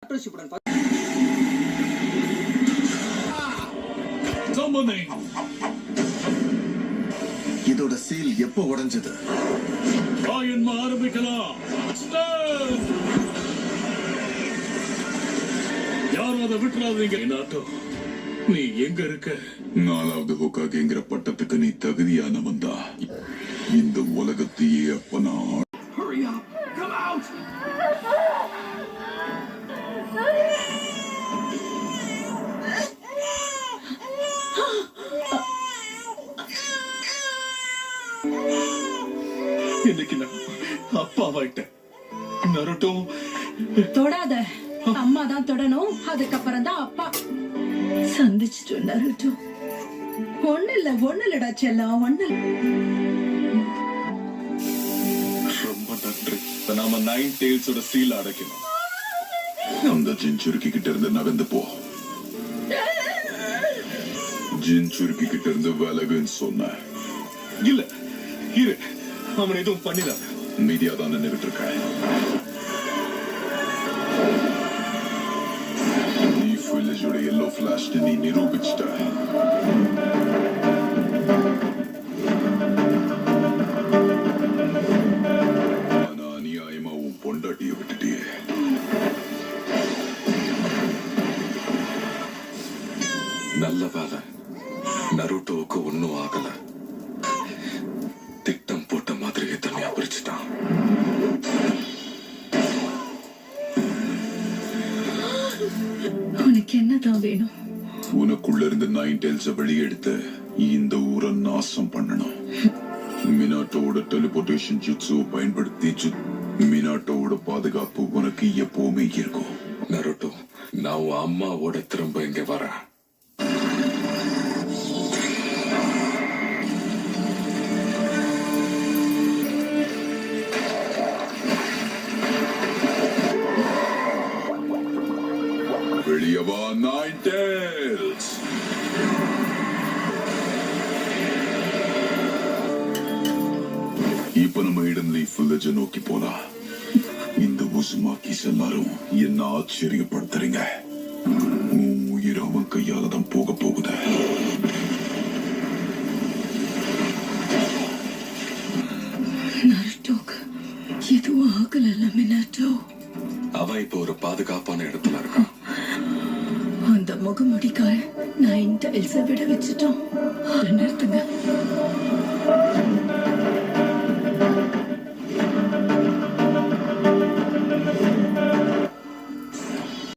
பார்ட்னர்ஷிப்புடன் இதோட சீல் எப்போ உடைஞ்சது? ஆரம்பிக்கலாம். யாரும் அதை விட்டுறாதீங்க. நாட்டோ, நீ எங்க இருக்க? 4வது ஹோகாகேங்கிற பட்டத்துக்கு நீ தகுதியானவன் தான். இந்த உலகத்தையே அப்ப நான் இன்னைக்கு நான் அப்பாவாயிட்டேன். நருட்டோ, தொடாத. அம்மா தான் தொடணும், அதுக்கப்புறம் தான் அப்பா. சந்திச்சுட்டு நருட்டோ. ஒண்ணு இல்லடா செல்லம், ஒண்ணு. ரொம்ப நன்றி. நாம 9 டெயில்ஸோட சீல் அடைக்கணும். அந்த ஜின்சுருக்கி கிட்ட இருந்து நகர்ந்து போ. ஜின்சுருக்கி கிட்ட இருந்து விலகுன்னு சொன்ன. இல்ல இரு, அவன் எதுவும் பண்ணிடாத. மீதியா தான் நின்றுட்டு இருக்க. லீஃப் வில்லேஜோட எல்லோ ஃபிளாஷ் நீ நிரூபிச்சிட்ட. ஆனா அநியாயமா உன் பொண்டாட்டியை விட்டுட்டியே. நல்ல வேலை, நருட்டோவுக்கு ஒன்னும் ஆகல. திட்டம் போட்ட மாதிரியே தனியா பிரிச்சுட்டான். உனக்கு என்னதான் வேணும்? உனக்குள்ள இருந்து 9 டெயில்ஸ வெளியெடுத்து இந்த ஊரை நாசம் பண்ணணும். மினாட்டோட டெலிபோர்டேஷன் ஜுட்ஸுவை பயன்படுத்தி மினாட்டோட பாதுகாப்பு உனக்கு எப்பவுமே இருக்கும். நருட்டோ, நான் உன் அம்மாவோட திரும்ப இங்க வரேன். வெளியவா 9 டெயில்ஸ். இப்ப நம்ம இடம் லீஃப் வில்லேஜ நோக்கி போலாம். இந்த உசுமாக்கிஸ் எல்லாரும் என்ன ஆச்சரியப்படுத்துறீங்க. உன் உயிர் அவன் கையால தான் போக போகுது. நருட்டோக்கு எதுவும் ஆகல மினாட்டோ. அவ இப்ப ஒரு பாதுகாப்பான இடத்துல இருக்கான். அந்த முகமுடிக்கார 9 டைல்ஸை விட வச்சுட்டோம். அதை நிறுத்துங்க.